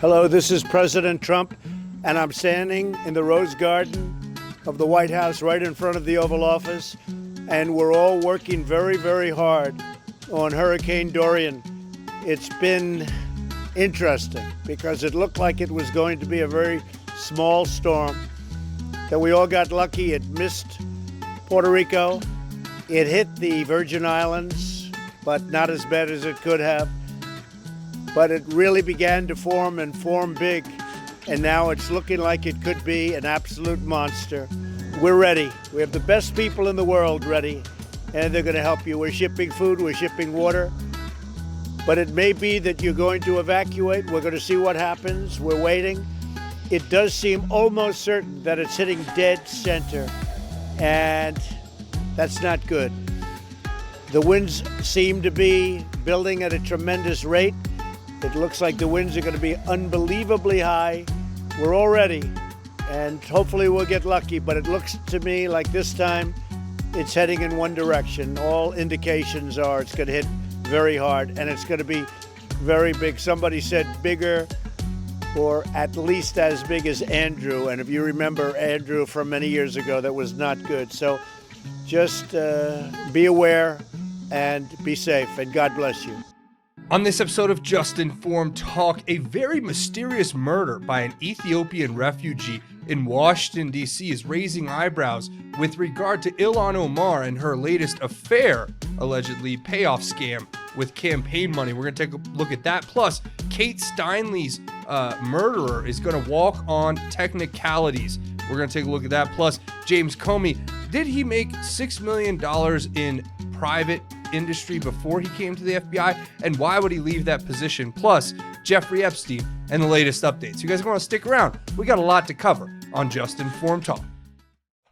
Hello, this is President Trump, and I'm standing in the Rose Garden of the White House right in front of the Oval Office, and we're all working very, very hard on Hurricane Dorian. It's been interesting because it looked like it was going to be a very small storm, that we all got lucky. It missed Puerto Rico. It hit the Virgin Islands, but not as bad as it could have. But it really began to form and form big. And now it's looking like it could be an absolute monster. We're ready. We have the best people in the world ready, and they're going to help you. We're shipping food, we're shipping water. But it may be that you're going to evacuate. We're going to see what happens. We're waiting. It does seem almost certain that it's hitting dead center, and that's not good. The winds seem to be building at a tremendous rate. It looks like the winds are going to be unbelievably high. We're all ready, and hopefully we'll get lucky, but it looks to me like this time it's heading in one direction. All indications are it's going to hit very hard, and it's going to be very big. Somebody said bigger or at least as big as Andrew, and if you remember Andrew from many years ago, that was not good. So just be aware and be safe, and God bless you. On this episode of Just Informed Talk, a very mysterious murder by an Ethiopian refugee in Washington, D.C. is raising eyebrows with regard to Ilhan Omar and her latest affair, allegedly payoff scam with campaign money. We're going to take a look at that. Plus, Kate Steinle's murderer is going to walk on technicalities. We're going to take a look at that. Plus, James Comey, did he make $6 million in private industry before he came to the FBI, and why would he leave that position? Plus, Jeffrey Epstein and the latest updates. You guys want to stick around? We got a lot to cover on Just Informed Talk.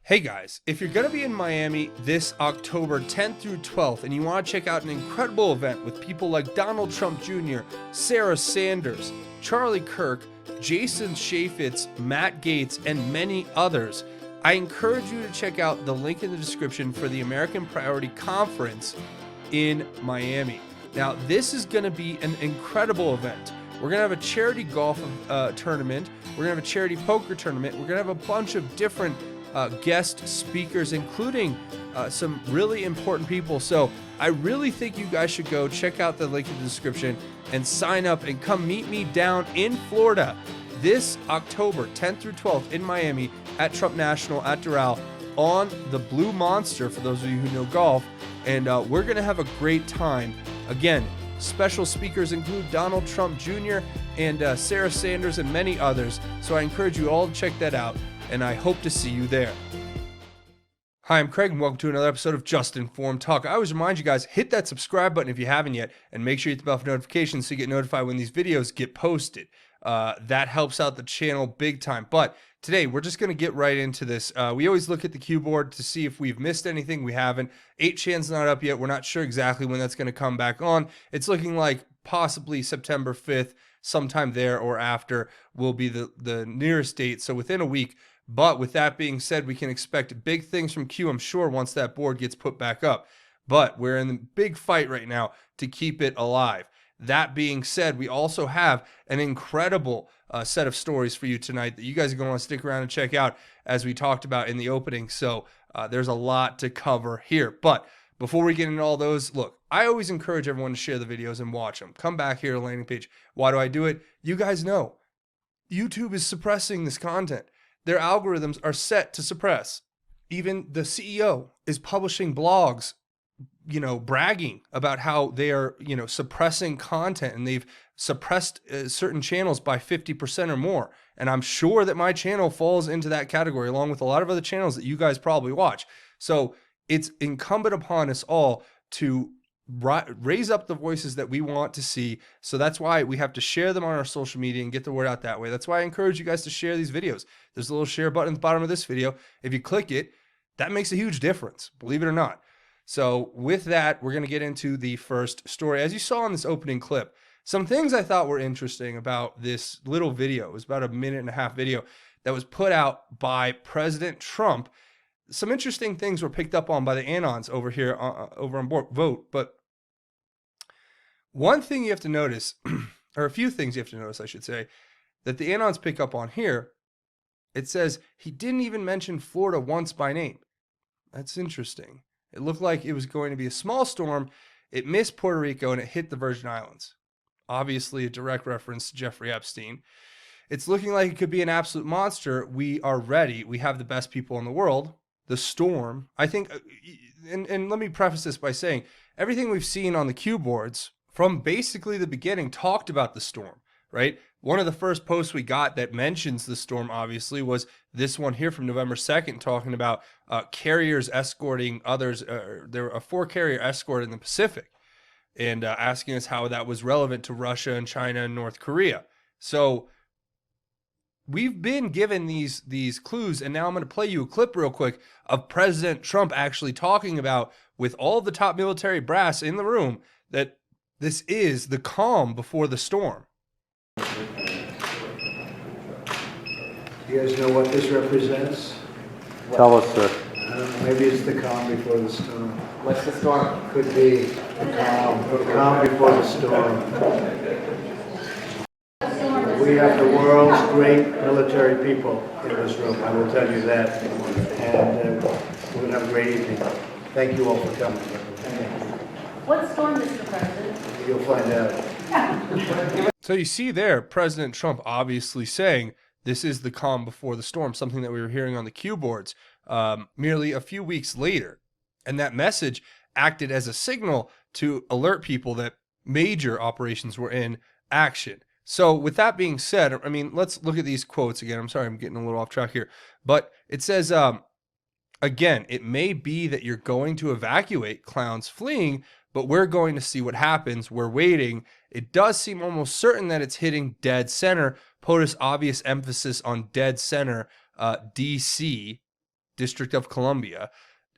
Hey guys, if you're going to be in Miami this October 10th through 12th and you want to check out an incredible event with people like Donald Trump Jr., Sarah Sanders, Charlie Kirk, Jason Chaffetz, Matt Gaetz, and many others, I encourage you to check out the link in the description for the American Priority Conference in Miami. Now, this is going to be an incredible event. We're going to have a charity golf tournament. We're going to have a charity poker tournament. We're going to have a bunch of different guest speakers, including some really important people. So I really think you guys should go check out the link in the description and sign up and come meet me down in Florida this October 10th through 12th in Miami at Trump National at Doral on the Blue Monster, for those of you who know golf. And we're going to have a great time. Again, special speakers include Donald Trump Jr. and Sarah Sanders and many others. So I encourage you all to check that out, and I hope to see you there. Hi, I'm Craig, and welcome to another episode of Just Informed Talk. I always remind you guys, hit that subscribe button if you haven't yet, and make sure you hit the bell for notifications so you get notified when these videos get posted. That helps out the channel big time. But today, we're just going to get right into this. We always look at the cue board to see if we've missed anything. We haven't. 8chan's not up yet. We're not sure exactly when that's going to come back on. It's looking like possibly September 5th, sometime there or after will be the nearest date. So within a week. But with that being said, we can expect big things from Q, I'm sure, once that board gets put back up. But we're in the big fight right now to keep it alive. That being said, we also have an incredible set of stories for you tonight that you guys are going to want to stick around and check out, as we talked about in the opening. So there's a lot to cover here. But before we get into all those, look, I always encourage everyone to share the videos and watch them. Come back here to the landing page. Why do I do it? You guys know YouTube is suppressing this content. Their algorithms are set to suppress. Even the CEO is publishing blogs, bragging about how they are, suppressing content, and they've suppressed certain channels by 50% or more. And I'm sure that my channel falls into that category, along with a lot of other channels that you guys probably watch. So it's incumbent upon us all to raise up the voices that we want to see. So that's why we have to share them on our social media and get the word out that way. That's why I encourage you guys to share these videos. There's a little share button at the bottom of this video. If you click it, that makes a huge difference, believe it or not. So with that, we're going to get into the first story. As you saw in this opening clip, some things I thought were interesting about this little video. It was about a 1.5-minute video that was put out by President Trump. Some interesting things were picked up on by the Anons over here, over on board Vote. But one thing you have to notice, or a few things you have to notice, I should say, that the Anons pick up on here, it says he didn't even mention Florida once by name. That's interesting. It looked like it was going to be a small storm. It missed Puerto Rico and it hit the Virgin Islands. Obviously, a direct reference to Jeffrey Epstein. It's looking like it could be an absolute monster. We are ready. We have the best people in the world. The storm, I think, and let me preface this by saying everything we've seen on the cue boards from basically the beginning talked about the storm, right? One of the first posts we got that mentions the storm, obviously, was this one here from November 2nd, talking about carriers escorting others. There were a 4-carrier escort in the Pacific, and asking us how that was relevant to Russia and China and North Korea. So we've been given these clues, and now I'm going to play you a clip real quick of President Trump actually talking about, with all the top military brass in the room, that this is the calm before the storm. You guys know what this represents? Tell us, sir. I don't know, maybe it's the calm before the storm. What's the storm? Could be the calm before the storm. We have the world's great military people in this room, I will tell you that. And we're going to have a great evening. Thank you all for coming. What storm, Mr. President? You'll find out. So you see there, President Trump obviously saying this is the calm before the storm, something that we were hearing on the cue boards merely a few weeks later. And that message acted as a signal to alert people that major operations were in action. So with that being said, I mean, let's look at these quotes again. I'm sorry, I'm getting a little off track here. But it says, again, it may be that you're going to evacuate clowns fleeing, but we're going to see what happens. We're waiting. It does seem almost certain that it's hitting dead center. POTUS obvious emphasis on dead center, D.C., District of Columbia.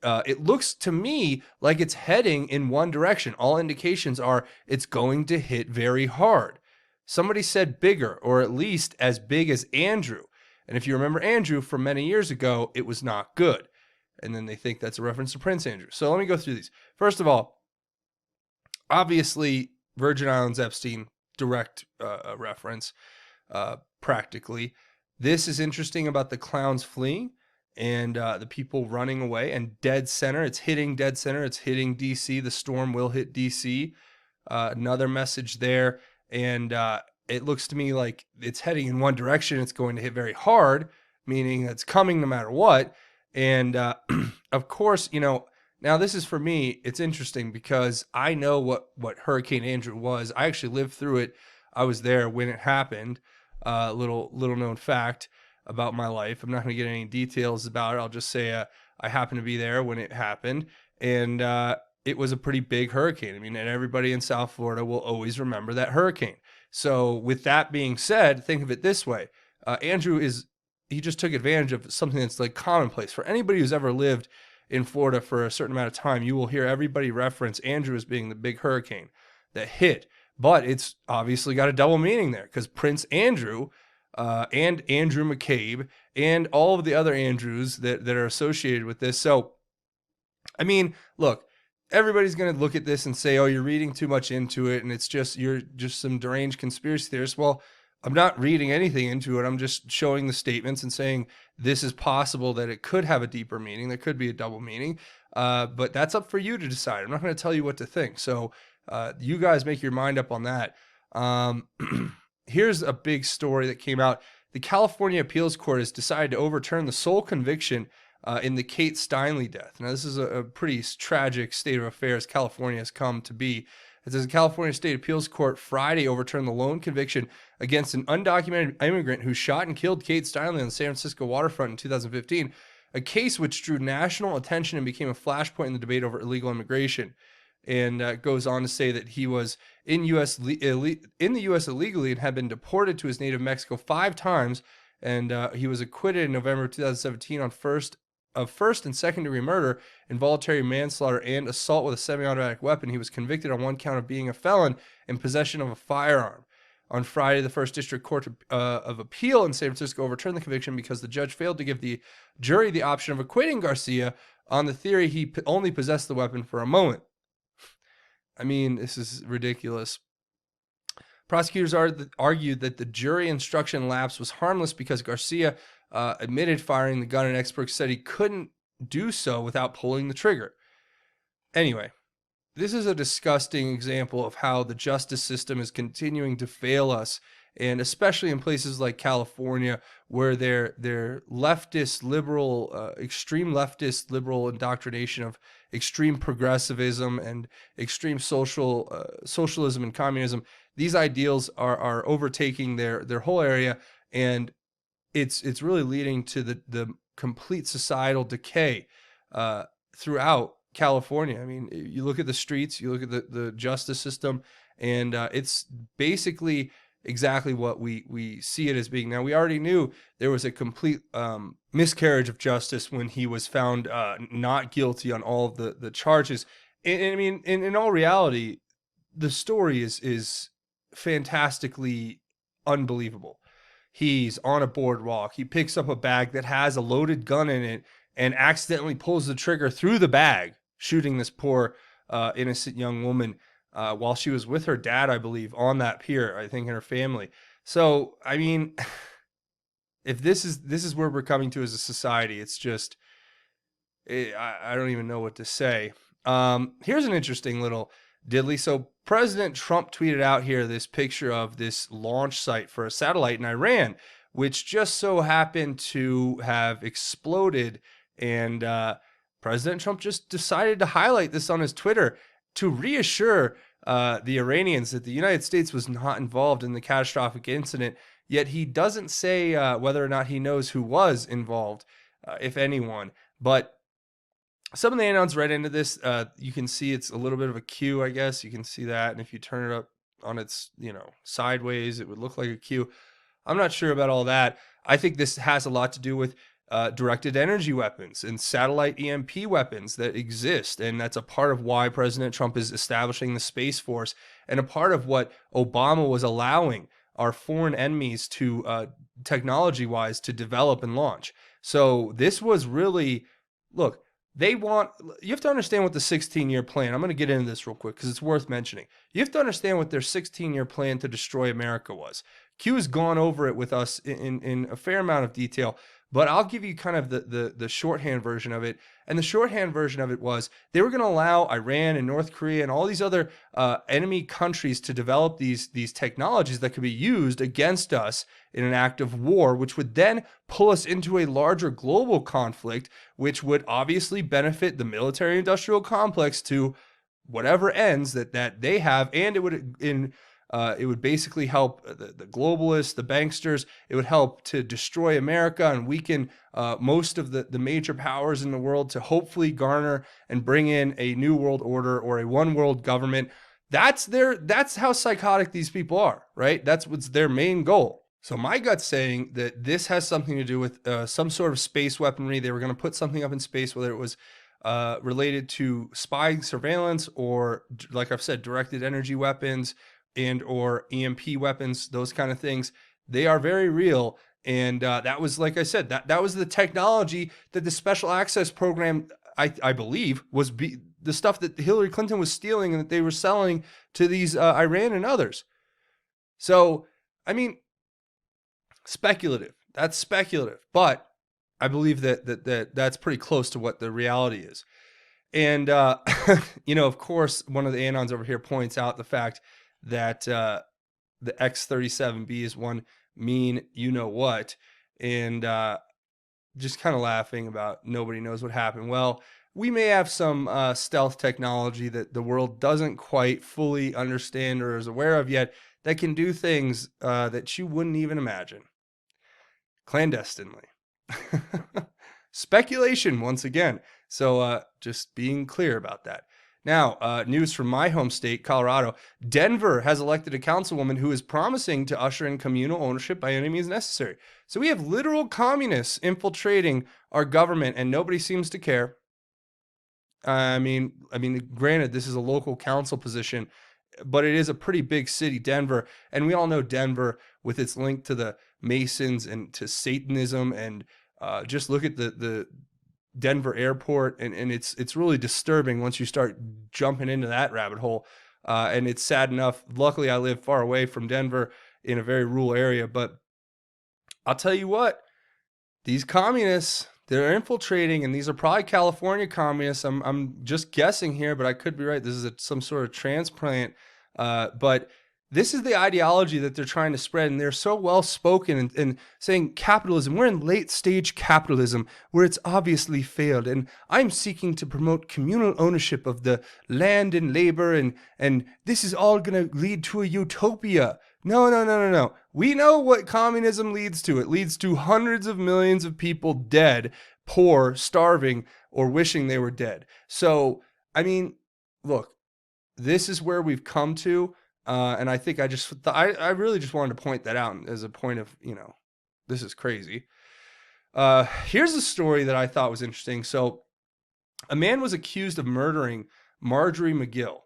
It looks to me like it's heading in one direction. All indications are it's going to hit very hard. Somebody said bigger, or at least as big as Andrew. And if you remember Andrew from many years ago, it was not good. And then they think that's a reference to Prince Andrew. So let me go through these. First of all, obviously, Virgin Islands Epstein, direct reference, practically. This is interesting about the clowns fleeing and the people running away, and dead center. It's hitting dead center. It's hitting D.C. The storm will hit D.C. Another message there. And it looks to me like it's heading in one direction. It's going to hit very hard, meaning it's coming no matter what. And of course, you know, now this is for me, it's interesting because I know what Hurricane Andrew was. I actually lived through it. I was there when it happened. Little known fact about my life. I'm not going to get any details about it. I'll just say I happened to be there when it happened. And it was a pretty big hurricane. I mean, and everybody in South Florida will always remember that hurricane. So with that being said, think of it this way. Andrew he just took advantage of something that's like commonplace. For anybody who's ever lived in Florida for a certain amount of time, you will hear everybody reference Andrew as being the big hurricane that hit. But it's obviously got a double meaning there because Prince Andrew and Andrew McCabe and all of the other Andrews that are associated with this. So, I mean, look, everybody's going to look at this and say, oh, you're reading too much into it and you're just some deranged conspiracy theorist. Well, I'm not reading anything into it. I'm just showing the statements and saying this is possible that it could have a deeper meaning. There could be a double meaning, but that's up for you to decide. I'm not going to tell you what to think. So you guys make your mind up on that. Here's a big story that came out. The California Appeals Court has decided to overturn the sole conviction in the Kate Steinle death. Now, this is a pretty tragic state of affairs California has come to be. It says the California State Appeals Court Friday overturned the lone conviction against an undocumented immigrant who shot and killed Kate Steinle on the San Francisco waterfront in 2015, a case which drew national attention and became a flashpoint in the debate over illegal immigration. And goes on to say that he was in the U.S. illegally and had been deported to his native Mexico 5 times. And he was acquitted in November 2017 on first and second-degree murder, involuntary manslaughter, and assault with a semi-automatic weapon. He was convicted on one count of being a felon in possession of a firearm. On Friday, the First District Court of Appeal in San Francisco overturned the conviction because the judge failed to give the jury the option of acquitting Garcia on the theory he only possessed the weapon for a moment. I mean, this is ridiculous. Prosecutors argued that the jury instruction lapse was harmless because Garcia admitted firing the gun, and experts said he couldn't do so without pulling the trigger. Anyway, this is a disgusting example of how the justice system is continuing to fail us, and especially in places like California, where their leftist liberal, extreme leftist liberal indoctrination of extreme progressivism and extreme socialism and communism, these ideals are overtaking their whole area, and it's really leading to the complete societal decay throughout California. I mean, you look at the streets, you look at the justice system, and it's basically exactly what we see it as being. Now, we already knew there was a complete miscarriage of justice when he was found not guilty on all of the charges. And I mean, in all reality, the story is fantastically unbelievable. He's on a boardwalk. He picks up a bag that has a loaded gun in it and accidentally pulls the trigger through the bag, shooting this poor innocent young woman while she was with her dad, I believe, on that pier, I think, and her family. So, I mean, if this is where we're coming to as a society, it's just, I don't even know what to say. Here's an interesting little diddly. So President Trump tweeted out here this picture of this launch site for a satellite in Iran, which just so happened to have exploded. And President Trump just decided to highlight this on his Twitter to reassure the Iranians that the United States was not involved in the catastrophic incident. Yet he doesn't say whether or not he knows who was involved, if anyone. But some of the anons read into this. You can see it's a little bit of a Q, I guess. You can see that. And if you turn it up on its, sideways, it would look like a Q. I'm not sure about all that. I think this has a lot to do with directed energy weapons and satellite EMP weapons that exist. And that's a part of why President Trump is establishing the Space Force, and a part of what Obama was allowing our foreign enemies to, technology-wise, to develop and launch. So this was really, look, you have to understand what the 16-year plan, I'm going to get into this real quick because it's worth mentioning. You have to understand what their 16-year plan to destroy America was. Q has gone over it with us in a fair amount of detail, but I'll give you kind of the shorthand version of it. And the shorthand version of it was they were going to allow Iran and North Korea and all these other enemy countries to develop these technologies that could be used against us in an act of war, which would then pull us into a larger global conflict, which would obviously benefit the military-industrial complex to whatever ends that they have, and it would basically help the globalists, the banksters. It would help to destroy America and weaken most of the major powers in the world to hopefully garner and bring in a new world order or a one world government. That's how psychotic these people are, right? That's what's their main goal. So my gut's saying that this has something to do with some sort of space weaponry. They were going to put something up in space, whether it was related to spy surveillance or, like I've said, directed energy weapons and or EMP weapons, those kind of things. They are very real. And that was, like I said, that was the technology that the Special Access Program, I believe, was the stuff that Hillary Clinton was stealing and that they were selling to these Iran and others. So, I mean, speculative. That's speculative. But I believe that's pretty close to what the reality is. And, of course, one of the anons over here points out the fact that the X-37B is one mean you-know-what, and just kind of laughing about nobody knows what happened. Well, we may have some stealth technology that the world doesn't quite fully understand or is aware of yet that can do things that you wouldn't even imagine. Clandestinely. Speculation, once again. So just being clear about that. Now, news from my home state, Colorado. Denver has elected a councilwoman who is promising to usher in communal ownership by any means necessary. So we have literal communists infiltrating our government, and nobody seems to care. I mean, granted, this is a local council position, but it is a pretty big city, Denver, and we all know Denver with its link to the Masons and to Satanism, and just look at the Denver airport, and it's really disturbing once you start jumping into that rabbit hole. And it's sad enough. Luckily, I live far away from Denver in a very rural area. But I'll tell you what, these communists, they're infiltrating, and these are probably California communists. I'm just guessing here, but I could be right. This is some sort of transplant. But this is the ideology that they're trying to spread, and they're so well spoken and saying capitalism. We're in late stage capitalism where it's obviously failed, and I'm seeking to promote communal ownership of the land and labor, and this is all going to lead to a utopia. No. We know what communism leads to. It leads to hundreds of millions of people dead, poor, starving, or wishing they were dead. So, I mean, look, this is where we've come to. And I think I really just wanted to point that out as a point of, this is crazy. Here's a story that I thought was interesting. So a man was accused of murdering Marjorie McGill,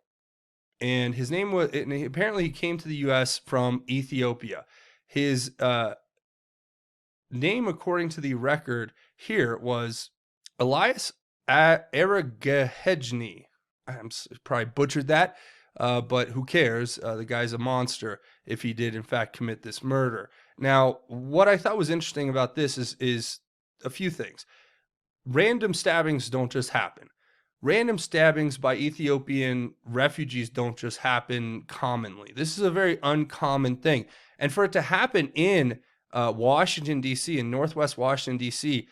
and his name was, and apparently he came to the U.S. from Ethiopia. His name, according to the record here, was Elias Aragahejni. I'm probably butchered that. But who cares? The guy's a monster if he did, in fact, commit this murder. Now, what I thought was interesting about this is a few things. Random stabbings don't just happen. Random stabbings by Ethiopian refugees don't just happen commonly. This is a very uncommon thing. And for it to happen in Washington, D.C., in Northwest Washington, D.C.,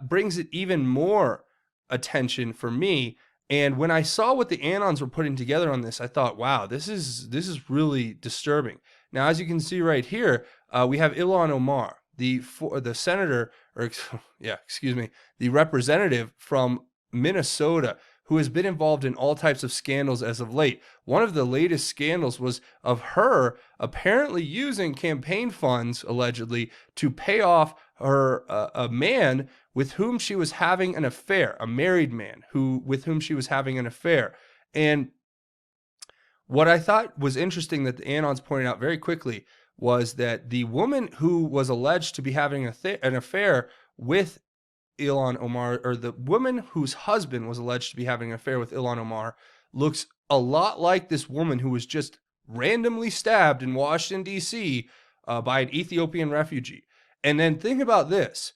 brings it even more attention for me. And when I saw what the Anons were putting together on this, I thought, wow, this is really disturbing. Now, as you can see right here, we have Ilhan Omar, the senator, the representative from Minnesota, who has been involved in all types of scandals as of late. One of the latest scandals was of her apparently using campaign funds, allegedly, to pay off her a man with whom she was having an affair, a married man with whom she was having an affair. And what I thought was interesting that the Anons pointed out very quickly was that the woman who was alleged to be having an affair with Ilhan Omar, or the woman whose husband was alleged to be having an affair with Ilhan Omar, looks a lot like this woman who was just randomly stabbed in Washington, D.C. By an Ethiopian refugee. And then think about this.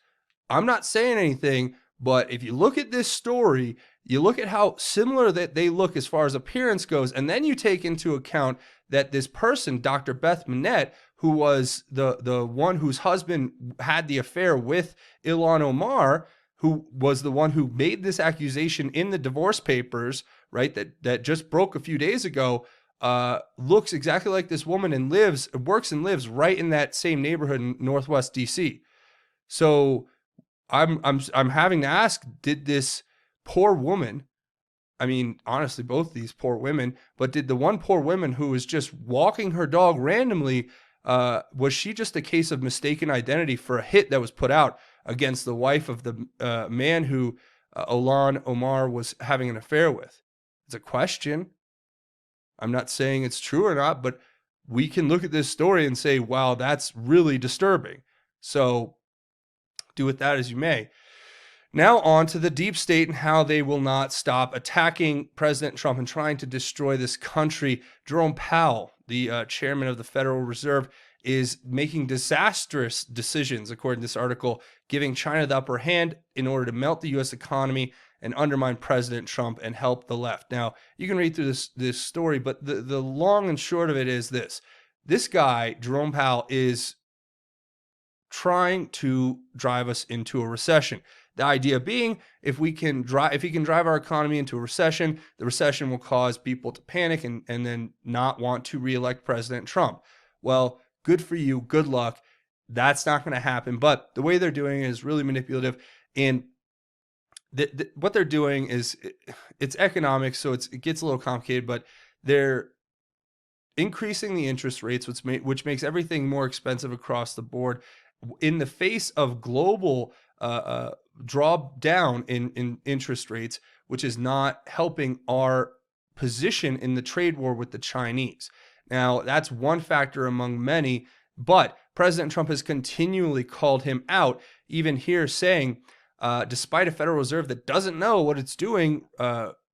I'm not saying anything, but if you look at this story, you look at how similar that they look as far as appearance goes, and then you take into account that this person, Dr. Beth Manette, who was the one whose husband had the affair with Ilhan Omar, who was the one who made this accusation in the divorce papers, right, that just broke a few days ago, looks exactly like this woman and works and lives right in that same neighborhood in Northwest DC. So I'm having to ask, did this poor woman, I mean, honestly, both these poor women, but did the one poor woman who was just walking her dog randomly, was she just a case of mistaken identity for a hit that was put out against the wife of the man who Ilhan Omar was having an affair with? It's a question. I'm not saying it's true or not, but we can look at this story and say, wow, that's really disturbing. So do with that as you may. Now on to the deep state and how they will not stop attacking President Trump and trying to destroy this country. Jerome Powell, the chairman of the Federal Reserve, is making disastrous decisions, according to this article, giving China the upper hand in order to melt the U.S. economy and undermine President Trump and help the left. Now, you can read through this story, but the long and short of it is this. This guy, Jerome Powell, is trying to drive us into a recession. The idea being, if he can drive our economy into a recession, the recession will cause people to panic and then not want to reelect President Trump. Well, good for you. Good luck. That's not going to happen. But the way they're doing it is really manipulative. And what they're doing is, it's economics, so it gets a little complicated, but they're increasing the interest rates, which makes everything more expensive across the board in the face of global drop down in interest rates, which is not helping our position in the trade war with the Chinese. Now, that's one factor among many, but President Trump has continually called him out, even here saying, despite a Federal Reserve that doesn't know what it's doing,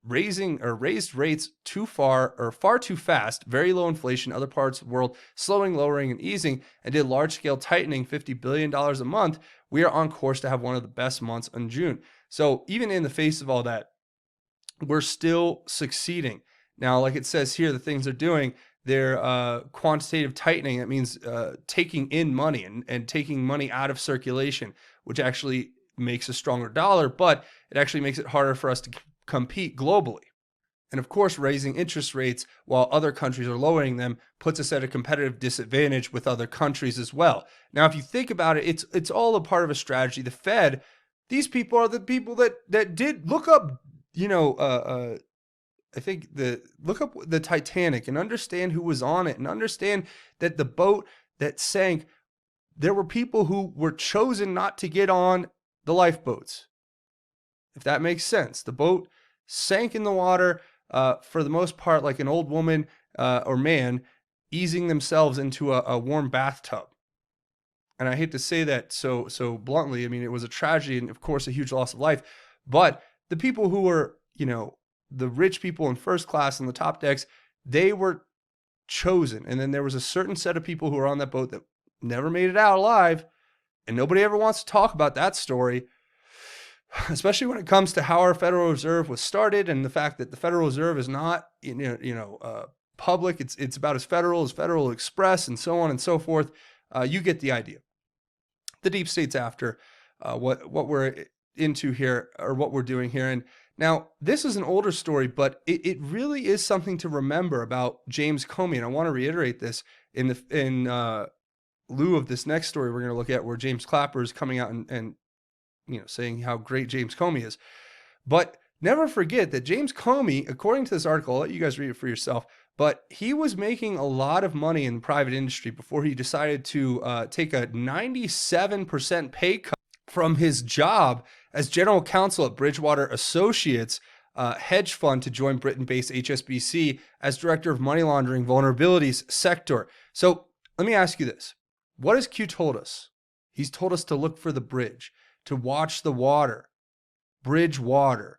raised rates far too fast, very low inflation, other parts of the world slowing, lowering, and easing, and did large-scale tightening, $50 billion a month, we are on course to have one of the best months in June. So even in the face of all that, we're still succeeding. Now, like it says here, the things they're doing, they're quantitative tightening. That means taking in money and taking money out of circulation, which actually makes a stronger dollar, but it actually makes it harder for us to compete globally. And of course, raising interest rates while other countries are lowering them puts us at a competitive disadvantage with other countries as well. Now, if you think about it, it's all a part of a strategy. The Fed, these people are the people that did look up, I think look up the Titanic and understand who was on it and understand that the boat that sank, there were people who were chosen not to get on the lifeboats. If that makes sense. The boat sank in the water for the most part like an old woman or man easing themselves into a warm bathtub. And I hate to say that so bluntly. I mean, it was a tragedy and of course a huge loss of life. But the people who were, the rich people in first class on the top decks, they were chosen. And then there was a certain set of people who were on that boat that never made it out alive. And nobody ever wants to talk about that story, especially when it comes to how our Federal Reserve was started and the fact that the Federal Reserve is not, public. It's about as Federal Express and so on and so forth. You get the idea. The deep state's after what we're into here, or what we're doing here. And now this is an older story, but it really is something to remember about James Comey. And I want to reiterate this in lieu of this next story we're going to look at, where James Clapper is coming out and saying how great James Comey is. But never forget that James Comey, according to this article, I'll let you guys read it for yourself, but he was making a lot of money in the private industry before he decided to take a 97% pay cut from his job as general counsel at Bridgewater Associates hedge fund to join Britain-based HSBC as director of money laundering vulnerabilities sector. So let me ask you this. What has Q told us? He's told us to look for the bridge, to watch the water. Bridgewater.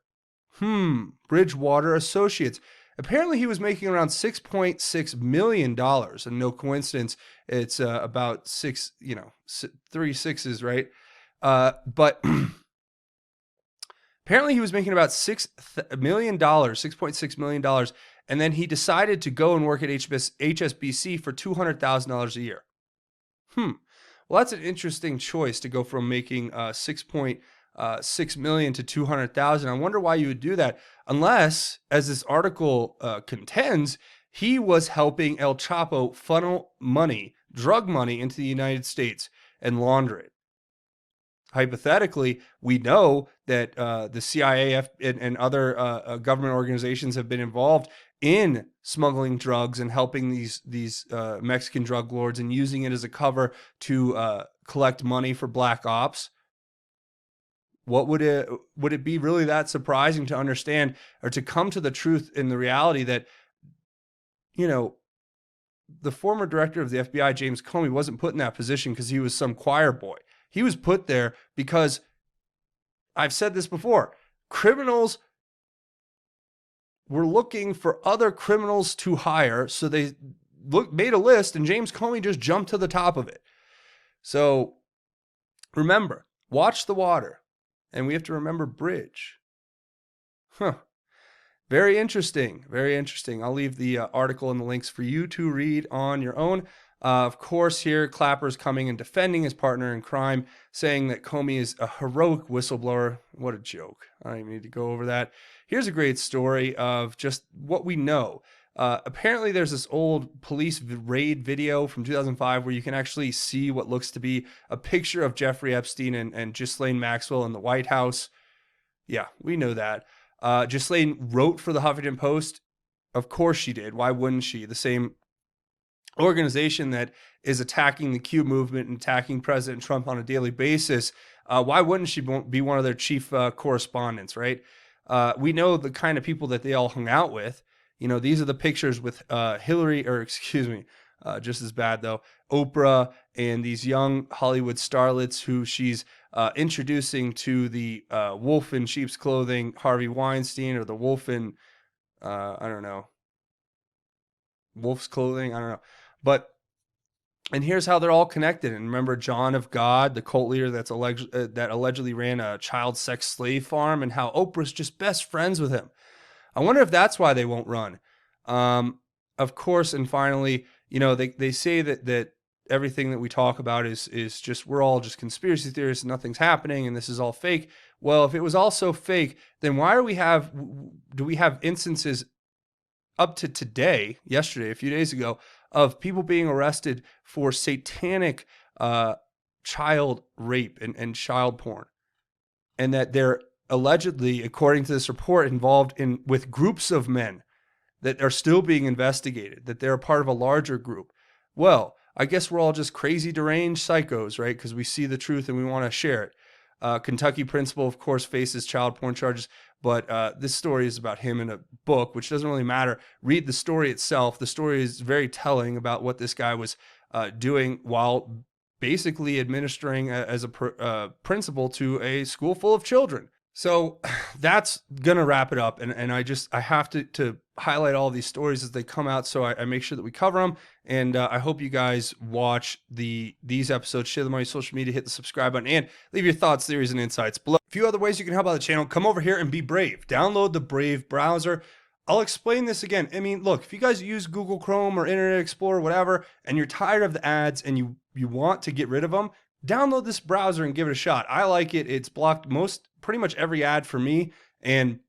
Bridgewater Associates. Apparently he was making around $6.6 million. And no coincidence, it's about three sixes, right? But apparently he was making about $6 million, $6.6 million. And then he decided to go and work at HSBC for $200,000 a year. Well, that's an interesting choice to go from making $6.6 million to $200,000. I wonder why you would do that, unless, as this article contends, he was helping El Chapo funnel money, drug money, into the United States and launder it. Hypothetically, we know that the CIA and other government organizations have been involved in smuggling drugs and helping these Mexican drug lords and using it as a cover to collect money for black ops. What would it be really that surprising to understand, or to come to the truth in the reality that, the former director of the FBI, James Comey, wasn't put in that position because he was some choir boy. He was put there because, I've said this before, criminals were looking for other criminals to hire, so they made a list, and James Comey just jumped to the top of it. So remember, watch the water, and we have to remember bridge. Very interesting, very interesting. I'll leave the article and the links for you to read on your own. Of course, here, Clapper's coming and defending his partner in crime, saying that Comey is a heroic whistleblower. What a joke. I don't even need to go over that. Here's a great story of just what we know. Apparently, there's this old police raid video from 2005 where you can actually see what looks to be a picture of Jeffrey Epstein and Ghislaine Maxwell in the White House. Yeah, we know that. Ghislaine wrote for the Huffington Post. Of course she did. Why wouldn't she? The same organization that is attacking the Q movement and attacking President Trump on a daily basis. Why wouldn't she be one of their chief correspondents, right? We know the kind of people that they all hung out with. These are the pictures with just as bad though, Oprah and these young Hollywood starlets who she's introducing to the wolf in sheep's clothing Harvey Weinstein, or the wolf in, I don't know, wolf's clothing, I don't know. But, and here's how they're all connected. And remember John of God, the cult leader that allegedly ran a child sex slave farm, and how Oprah's just best friends with him. I wonder if that's why they won't run. Of course, and finally, they say that everything that we talk about is just, we're all just conspiracy theorists and nothing's happening and this is all fake. Well, if it was all so fake, then why do we have instances up to today, yesterday, a few days ago, of people being arrested for satanic child rape and child porn, and that they're allegedly, according to this report, involved with groups of men that are still being investigated, that they're a part of a larger group? Well, I guess we're all just crazy, deranged psychos, right? Because we see the truth and we want to share it. Kentucky principal, of course, faces child porn charges, but this story is about him in a book, which doesn't really matter. Read the story itself. The story is very telling about what this guy was doing while basically administering as a principal to a school full of children. So that's going to wrap it up. And I have to highlight all these stories as they come out, so I make sure that we cover them. And I hope you guys watch these episodes, share them on your social media, hit the subscribe button, and leave your thoughts, theories, and insights below. A few other ways you can help out the channel. Come over here and be brave. Download the Brave browser. I'll explain this again. I mean, look, if you guys use Google Chrome or Internet Explorer, whatever, and you're tired of the ads and you want to get rid of them, download this browser and give it a shot. I like it. It's blocked pretty much every ad for me, and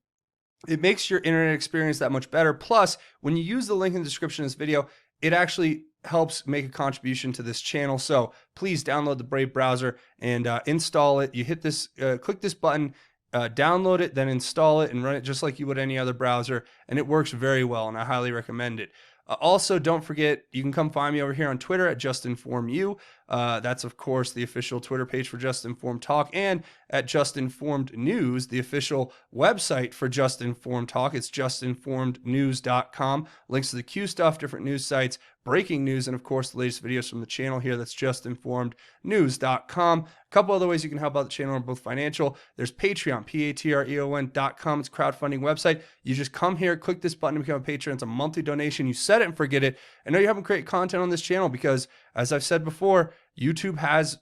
it makes your internet experience that much better. Plus, when you use the link in the description of this video, it actually helps make a contribution to this channel. So please download the Brave browser and install it. You hit this, click this button, download it, then install it and run it just like you would any other browser, and it works very well, and I highly recommend it. Also, don't forget, you can come find me over here on Twitter at JustInformedU. That's, of course, the official Twitter page for Just Informed Talk, and at Just Informed News, the official website for Just Informed Talk. It's justinformednews.com. Links to the Q stuff, different news sites, breaking news, and, of course, the latest videos from the channel here. That's justinformednews.com. A couple other ways you can help out the channel are both financial. There's Patreon, patreon.com. It's a crowdfunding website. You just come here, click this button to become a patron. It's a monthly donation. You set it and forget it. I know you haven't created content on this channel because, as I've said before, YouTube has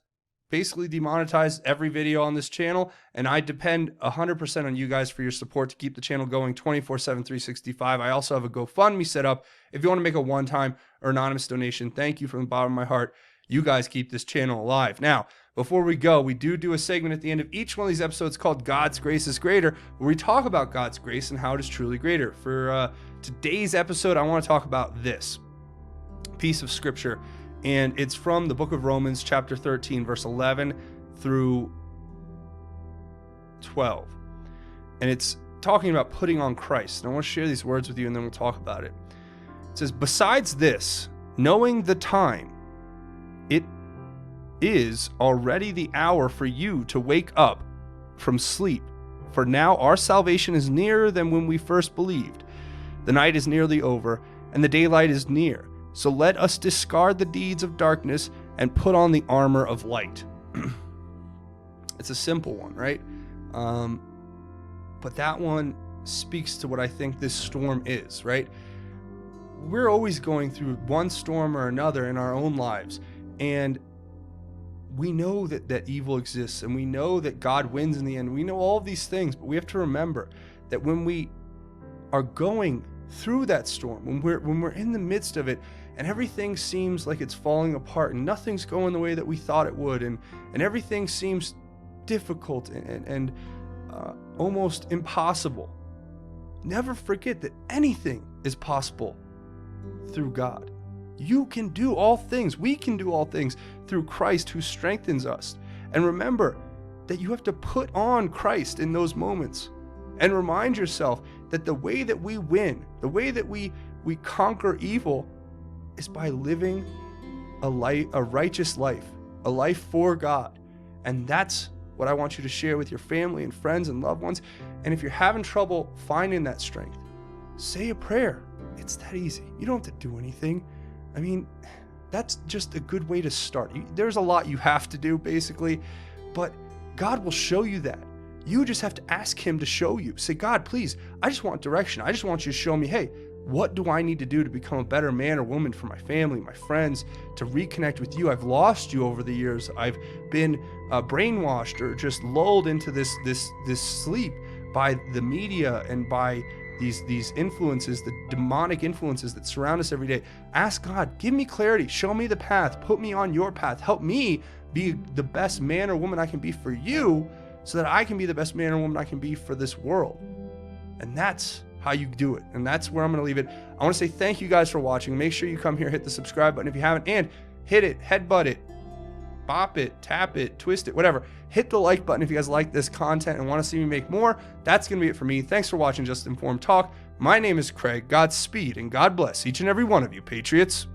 basically demonetized every video on this channel, and I depend 100% on you guys for your support to keep the channel going 24/7, 365. I also have a GoFundMe set up if you want to make a one-time or anonymous donation. Thank you from the bottom of my heart. You guys keep this channel alive. Now, before we go, we do a segment at the end of each one of these episodes called God's Grace is Greater, where we talk about God's grace and how it is truly greater. For today's episode, I want to talk about this piece of scripture, and it's from the book of Romans, chapter 13, verse 11 through 12. And it's talking about putting on Christ. And I want to share these words with you, and then we'll talk about it. It says, "Besides this, knowing the time, it is already the hour for you to wake up from sleep. For now our salvation is nearer than when we first believed. The night is nearly over, and the daylight is near. So let us discard the deeds of darkness and put on the armor of light." It's a simple one, right? But that one speaks to what I think this storm is, right? We're always going through one storm or another in our own lives, and we know that evil exists, and we know that God wins in the end. We know all of these things, but we have to remember that when we are going through that storm, when we're in the midst of it, and everything seems like it's falling apart, and nothing's going the way that we thought it would, and everything seems difficult and almost impossible, never forget that anything is possible through God. You can do all things. We can do all things through Christ who strengthens us. And remember that you have to put on Christ in those moments, and remind yourself that the way that we win, the way that we conquer evil, is by living a righteous life, a life for God. And that's what I want you to share with your family and friends and loved ones. And if you're having trouble finding that strength, say a prayer. It's that easy. You don't have to do anything. I mean, that's just a good way to start. There's a lot you have to do, basically, but God will show you that. You just have to ask him to show you. Say, God, please, I just want direction. I just want you to show me, hey, what do I need to do to become a better man or woman for my family, my friends, to reconnect with you? I've lost you over the years. I've been brainwashed or just lulled into this sleep by the media and by these influences, the demonic influences that surround us every day. Ask God, give me clarity, show me the path, put me on your path, help me be the best man or woman I can be for you, so that I can be the best man or woman I can be for this world. And that's how you do it. And that's where I'm going to leave it. I want to say thank you guys for watching. Make sure you come here, hit the subscribe button if you haven't, and hit it, headbutt it, bop it, tap it, twist it, whatever. Hit the like button if you guys like this content and want to see me make more. That's going to be it for me. Thanks for watching Just Informed Talk. My name is Craig. Godspeed and God bless each and every one of you, Patriots.